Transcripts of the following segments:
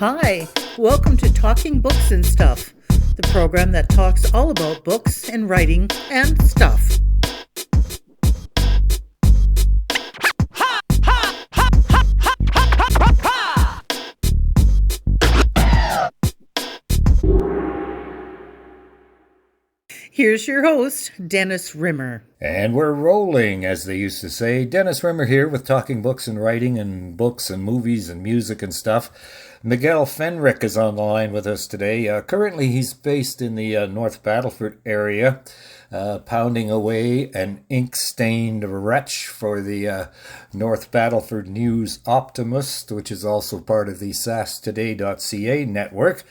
Hi, welcome to Talking Books and Stuff, the program that talks all about books and writing and stuff. Here's your host, Dennis Rimmer. And we're rolling, as they used to say. Dennis Rimmer here with Talking Books and Writing and books and movies and music and stuff. Miguel Fenrich is on the line with us today. Currently, he's based in the North Battleford area, pounding away an ink-stained wretch for the North Battleford News-Optimist, which is also part of the sastoday.ca network.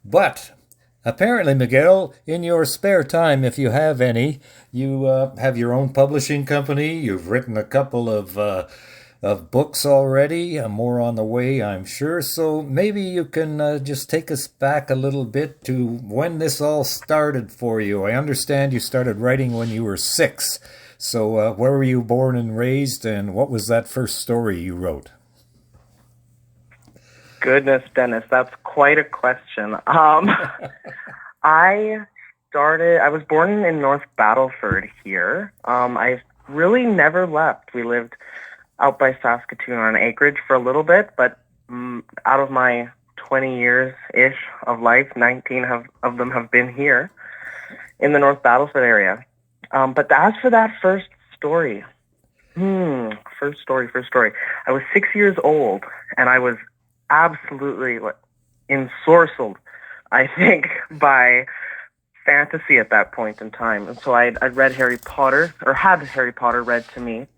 But apparently, Miguel, in your spare time, if you have any, you have your own publishing company. You've written a couple of books already, more on the way, I'm sure. So maybe you can just take us back a little bit to when this all started for you. I understand you started writing when you were 6. So where were you born and raised, and what was that first story you wrote? Goodness, Dennis, that's quite a question. I was born in North Battleford here. I really never left. We lived out by Saskatchewan on acreage for a little bit, but out of my 20 years-ish of life, 19 of them have been here in the North Battleford area. But as for that first story, first story. I was 6 years old, and I was absolutely ensorcelled, I think, by fantasy at that point in time. And so I'd read Harry Potter, or had Harry Potter read to me,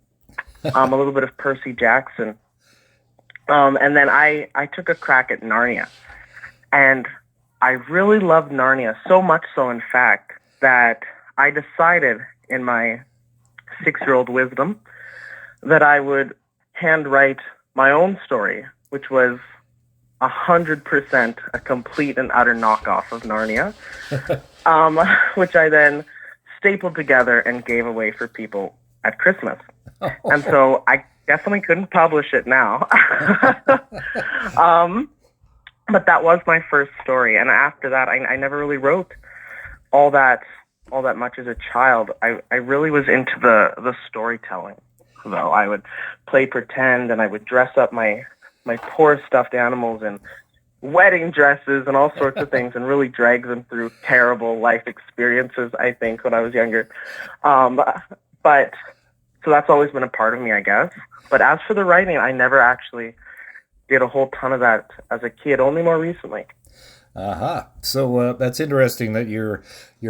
a little bit of Percy Jackson. And then I took a crack at Narnia. And I really loved Narnia, so much so, in fact, that I decided in my 6-year-old wisdom that I would handwrite my own story, which was 100% a complete and utter knockoff of Narnia, which I then stapled together and gave away for people at Christmas. And so I definitely couldn't publish it now. But that was my first story. And after that, I never really wrote all that much as a child. I really was into the storytelling, though. I would play pretend, and I would dress up my poor stuffed animals in wedding dresses and all sorts of things, and really drag them through terrible life experiences, I think, when I was younger. But so that's always been a part of me, I guess. But as for the writing, I never actually did a whole ton of that as a kid, only more recently. Aha. So that's interesting that you're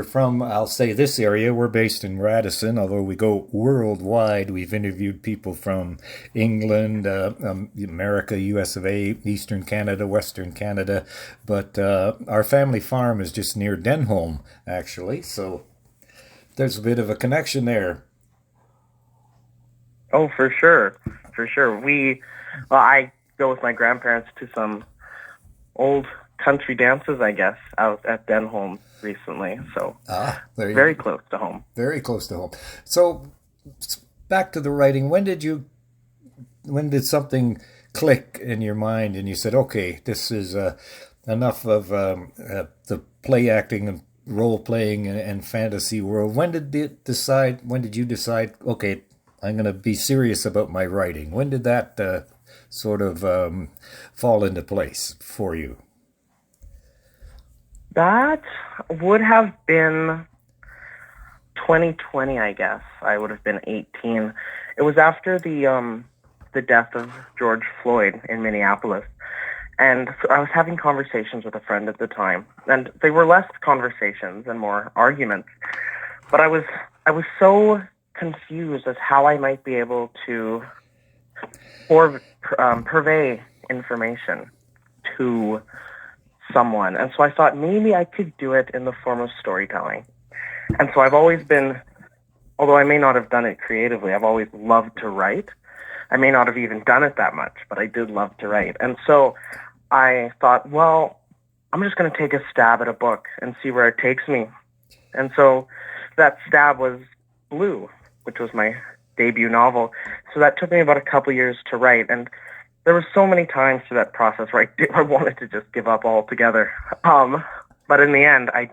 from, I'll say, this area. We're based in Radisson, although we go worldwide. We've interviewed people from England, America, US of A, Eastern Canada, Western Canada. But our family farm is just near Denholm, actually. So there's a bit of a connection there. Oh, for sure. For sure. I go with my grandparents to some old country dances, I guess, out at Denholm recently. So very close to home. Very close to home. So back to the writing. When did something click in your mind and you said, okay, this is enough of the play acting and role playing and fantasy world? When did you decide, okay, I'm going to be serious about my writing? When did that sort of fall into place for you? That would have been 2020, I guess. I would have been 18. It was after the death of George Floyd in Minneapolis. And so I was having conversations with a friend at the time, and they were less conversations and more arguments. But I was so confused as how I might be able to purvey information to someone. And so I thought maybe I could do it in the form of storytelling. And so I've always been, although I may not have done it creatively, I've always loved to write. I may not have even done it that much, but I did love to write. And so I thought, well, I'm just going to take a stab at a book and see where it takes me. And so that stab was Blue, which was my debut novel. So that took me about a couple years to write. And there were so many times through that process where I wanted to just give up altogether. But in the end, I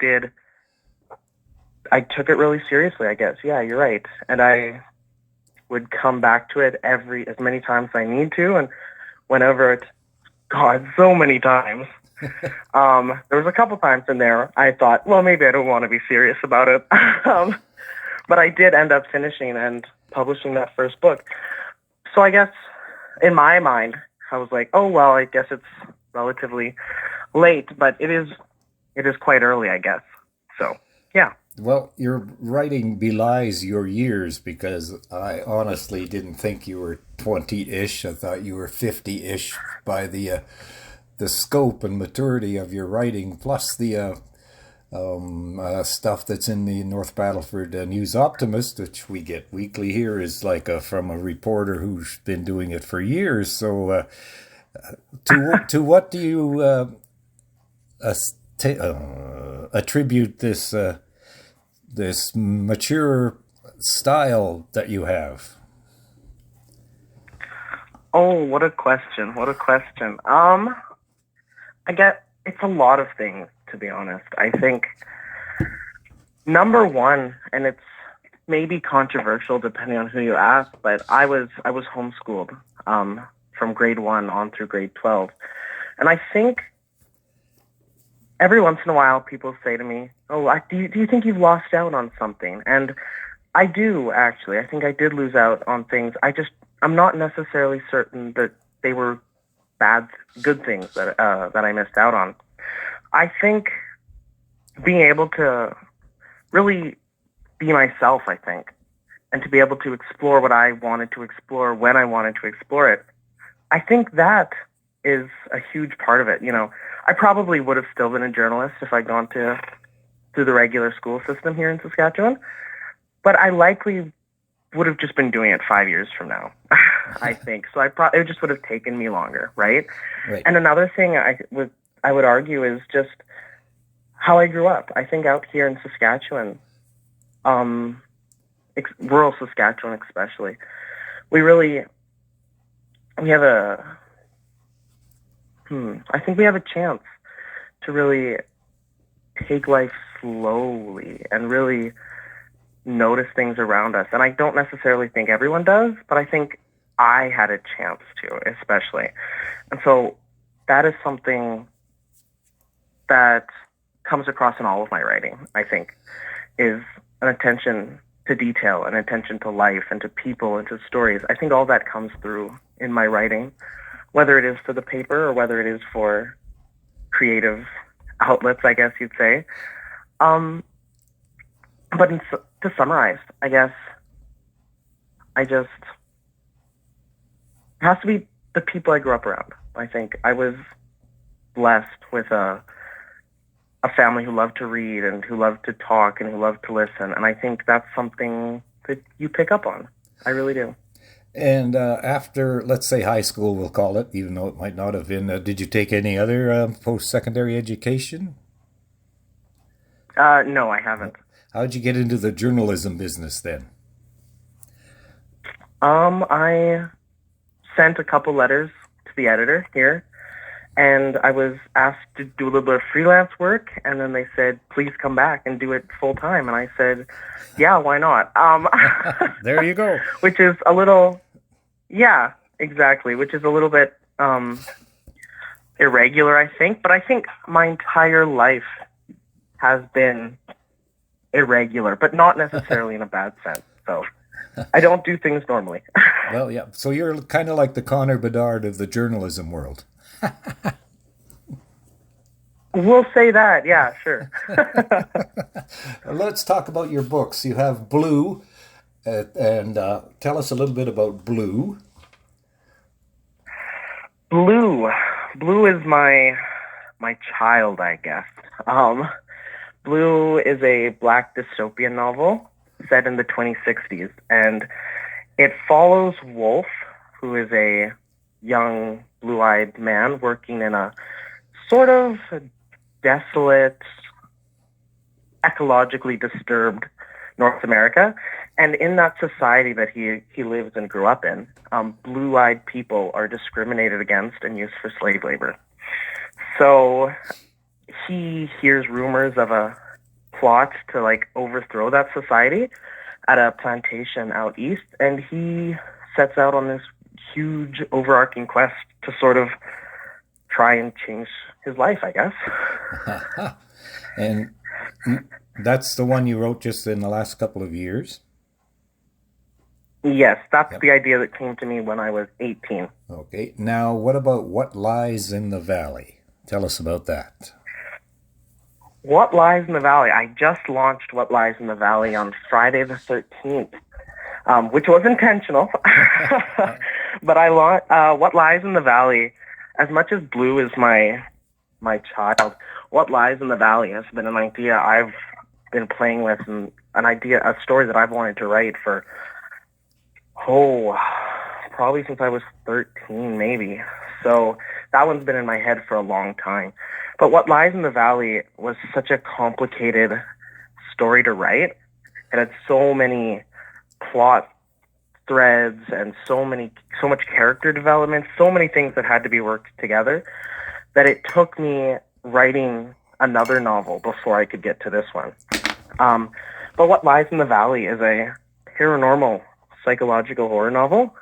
took it really seriously, I guess. Yeah, you're right. And I would come back to it as many times as I need to. And whenever God, so many times. There was a couple times in there I thought, well, maybe I don't want to be serious about it. But I did end up finishing and publishing that first book. So I guess in my mind, I was like, oh, well, I guess it's relatively late, but it is quite early, I guess. So, yeah. Well, your writing belies your years, because I honestly didn't think you were 20-ish. I thought you were 50-ish by the scope and maturity of your writing, plus the stuff that's in the North Battleford News-Optimist, which we get weekly here, is like from a reporter who's been doing it for years. So to what do you attribute this mature style that you have? Oh, what a question. What a question. I get it's a lot of things, to be honest. I think number one, and it's maybe controversial depending on who you ask, but I was homeschooled from grade 1 on through grade 12. And I think every once in a while people say to me, oh, do you think you've lost out on something? And I do, actually. I think I did lose out on things. I'm not necessarily certain that they were good things that I missed out on. I think being able to really be myself, I think, and to be able to explore what I wanted to explore when I wanted to explore it, I think that is a huge part of it. You know, I probably would have still been a journalist if I'd gone through the regular school system here in Saskatchewan, but I likely would have just been doing it 5 years from now, I think. So it just would have taken me longer, right? Right. And another thing I would argue is just how I grew up. I think out here in Saskatchewan, rural Saskatchewan especially, we have I think we have a chance to really take life slowly and really notice things around us. And I don't necessarily think everyone does, but I think I had a chance to, especially. And so that is something that comes across in all of my writing, I think, is an attention to detail, an attention to life and to people and to stories. I think all that comes through in my writing, whether it is for the paper or whether it is for creative outlets, I guess you'd say. But to summarize, I guess, it has to be the people I grew up around. I think I was blessed with a family who loved to read and who loved to talk and who loved to listen. And I think that's something that you pick up on. I really do. And after, let's say, high school, we'll call it, even though it might not have been, did you take any other post-secondary education? No, I haven't. How'd you get into the journalism business then? I sent a couple letters to the editor here, and I was asked to do a little bit of freelance work, and then they said, please come back and do it full time. And I said, yeah, why not? There you go. Which is a little, yeah, exactly, which is a little bit irregular, I think. But I think my entire life has been irregular, but not necessarily in a bad sense. So I don't do things normally. Well, yeah. So you're kind of like the Connor Bedard of the journalism world. We'll say that. Yeah, sure. Let's talk about your books. You have Blue, and tell us a little bit about Blue. Blue is my child, I guess. Blue is a black dystopian novel set in the 2060s, and it follows Wolf, who is a young blue-eyed man working in a sort of desolate, ecologically disturbed North America. And in that society that he lives and grew up in, blue-eyed people are discriminated against and used for slave labor. So he hears rumors of a plot to like overthrow that society at a plantation out east, and he sets out on this huge overarching quest to sort of try and change his life, I guess. And that's the one you wrote just in the last couple of years? Yes, that's the idea that came to me when I was 18. Okay. Now, what about What Lies in the Valley? Tell us about that. What Lies in the Valley? I just launched What Lies in the Valley on Friday the 13th, which was intentional. But I launched What Lies in the Valley. As much as blue is my child, What Lies in the Valley has been an idea I've been playing with, and a story that I've wanted to write for, probably since I was 13, maybe. So that one's been in my head for a long time. But What Lies in the Valley was such a complicated story to write. It had so many plot threads and so much character development, so many things that had to be worked together, that it took me writing another novel before I could get to this one. But What Lies in the Valley is a paranormal psychological horror novel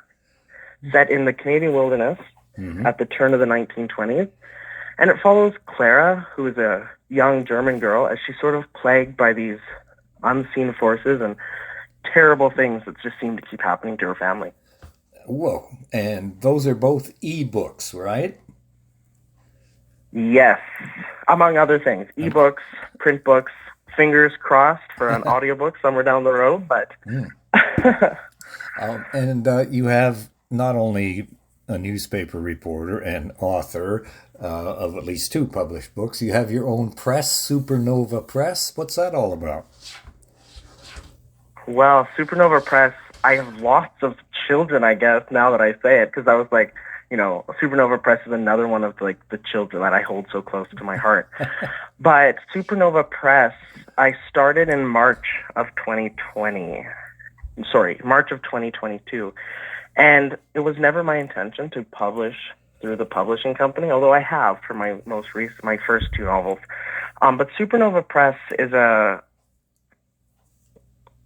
set in the Canadian wilderness at the turn of the 1920s. And it follows Clara, who is a young German girl, as she's sort of plagued by these unseen forces and terrible things that just seem to keep happening to her family. Whoa. And those are both ebooks, right? Yes. Among other things. Ebooks, print books, fingers crossed for an audiobook somewhere down the road, but... And you have not only a newspaper reporter and author of at least 2 published books, you have your own press, Supernova Press. What's that all about? Well, Supernova Press, I have lots of children, I guess, now that I say it, because I was like, Supernova Press is another one of like the children that I hold so close to my heart. But Supernova Press, I started in March of 2022. And it was never my intention to publish through the publishing company, although I have for my first 2 novels. But Supernova Press is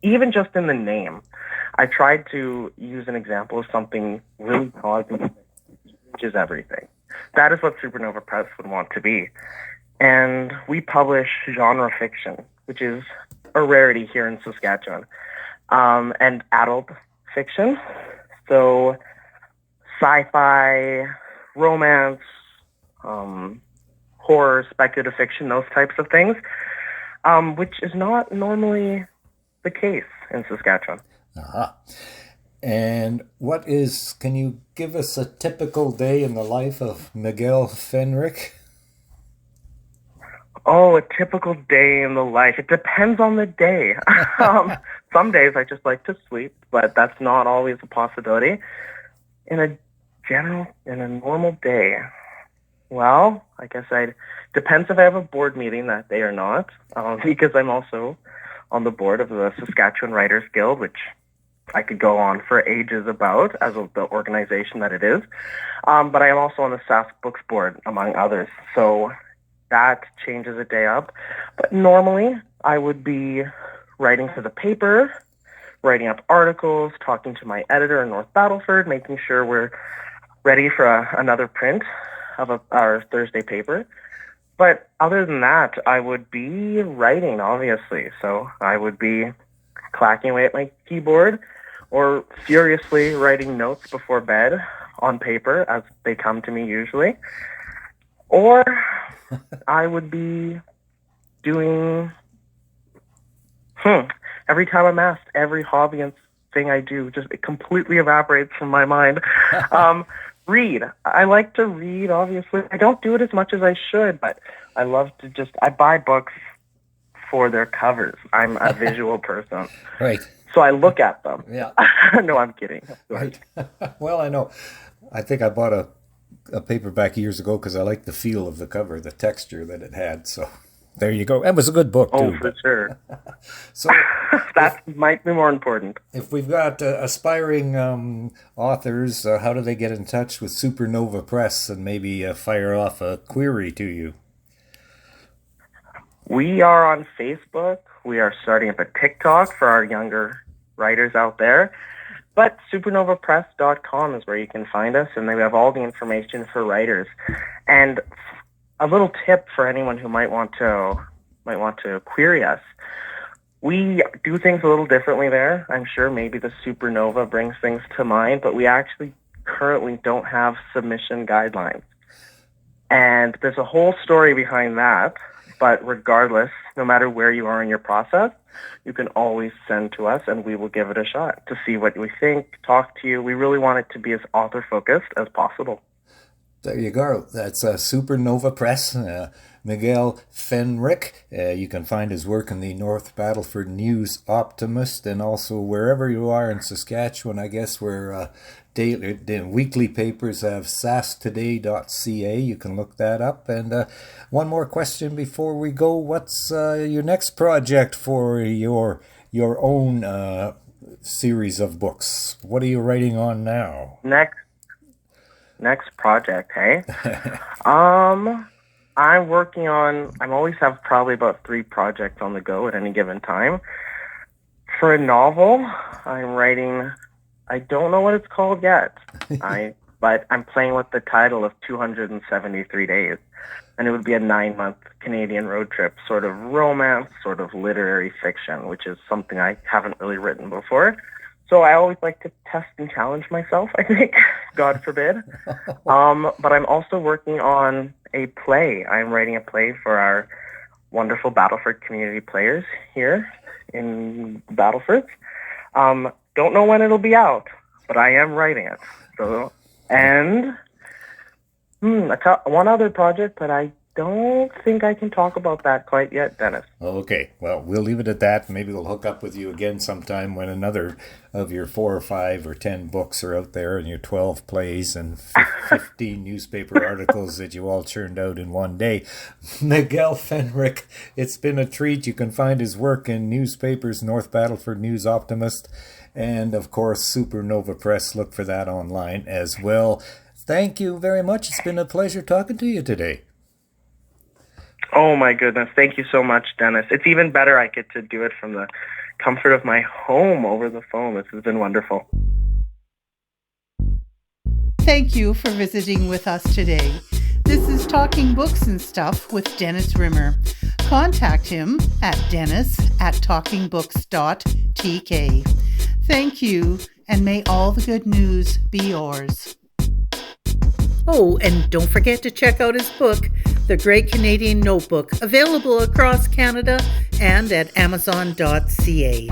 even just in the name, I tried to use an example of something really cosmic, which is everything. That is what Supernova Press would want to be. And we publish genre fiction, which is a rarity here in Saskatchewan, and adult fiction. So sci-fi, romance, horror, speculative fiction, those types of things, which is not normally the case in Saskatchewan. And can you give us a typical day in the life of Miguel Fenrich? Oh, a typical day in the life. It depends on the day. Some days I just like to sleep, but that's not always a possibility. In a normal day, well, I guess depends if I have a board meeting that day or not, because I'm also on the board of the Saskatchewan Writers Guild, which I could go on for ages about as of the organization that it is. But I am also on the Sask Books board, among others. So that changes a day up. But normally I would be writing for the paper, writing up articles, talking to my editor in North Battleford, making sure we're ready for another print of our Thursday paper. But other than that, I would be writing, obviously. So I would be clacking away at my keyboard or furiously writing notes before bed on paper as they come to me usually. Or I would be doing, every time I'm asked, every hobby and thing I do, just it completely evaporates from my mind. Read. I like to read, obviously. I don't do it as much as I should, but I love to I buy books for their covers. I'm a visual person. Right. So I look at them. Yeah. No, I'm kidding. Right. Well, I know. I think I bought a paperback years ago because I liked the feel of the cover, the texture that it had. So There you go. It was a good book, too. Oh, for sure. So That might be more important. if we've got aspiring authors, how do they get in touch with Supernova Press and maybe fire off a query to you? We are on Facebook. We are starting up a TikTok for our younger writers out there. But supernovapress.com is where you can find us, and then we have all the information for writers. And a little tip for anyone who might want to query us. We do things a little differently there. I'm sure maybe the supernova brings things to mind, but we actually currently don't have submission guidelines. And there's a whole story behind that. But regardless, no matter where you are in your process, you can always send to us and we will give it a shot to see what we think, talk to you. We really want it to be as author-focused as possible. There you go. That's Supernova Press. Miguel Fenrich. You can find his work in the North Battleford News-Optimist and also wherever you are in Saskatchewan, I guess, where the weekly papers have sasktoday.ca. You can look that up. And one more question before we go. What's your next project for your own series of books? What are you writing on now? Next project, hey? I always have probably about 3 projects on the go at any given time. For a novel, I'm writing, I don't know what it's called yet, but I'm playing with the title of 273 Days. And it would be a 9-month Canadian road trip, sort of romance, sort of literary fiction, which is something I haven't really written before. So I always like to test and challenge myself, I think, God forbid. But I'm also working on a play. I'm writing a play for our wonderful Battleford community players here in Battleford. Don't know when it'll be out, but I am writing it. So, and one other project, but I don't think I can talk about that quite yet, Dennis. Okay, well, we'll leave it at that. Maybe we'll hook up with you again sometime when another of your 4 or 5 or 10 books are out there and your 12 plays and 15 newspaper articles that you all churned out in one day. Miguel Fenrich, it's been a treat. You can find his work in newspapers, North Battleford News-Optimist, and, of course, Supernova Press. Look for that online as well. Thank you very much. It's been a pleasure talking to you today. Oh, my goodness. Thank you so much, Dennis. It's even better I get to do it from the comfort of my home over the phone. This has been wonderful. Thank you for visiting with us today. This is Talking Books and Stuff with Dennis Rimmer. Contact him at dennis@talkingbooks.tk. Thank you, and may all the good news be yours. Oh, and don't forget to check out his book, The Great Canadian Notebook, available across Canada and at amazon.ca.